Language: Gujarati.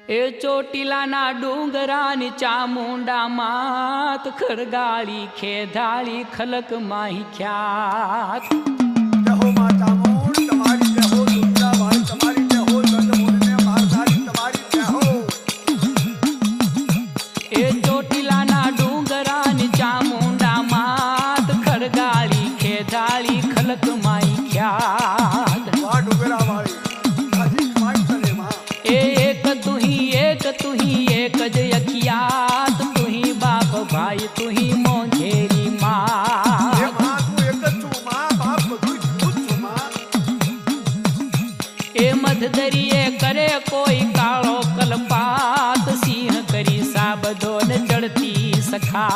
એ ચોટીલાના ડુંગરાની ચામુંડા માત ખરગાળી ખેધાળી ખલક માહી ખ્યાત જહો માં ચામુંડ તમારી જહો દુર્ગા ભાઈ તમારી જહો ચંદ્રમુંડને મારધારી તમારી જહો એ ચોટીલાના ડુંગરાની ચામુંડા માત ખરગાળી ખેધાળી ખલક માહી ખ્યાત વાહ ડુંગરા વાળી હજી ખવાય તને માં एक तू ही एक ज अखियात तू ही बाप भाई तू ही मोंझेरी माँ એ માં તું એક જ છું માં બાપ બધું તું જ છું માં ए मध दरिये करे कोई कालो कलपात सिंह करी साबदो न चढ़ती सखा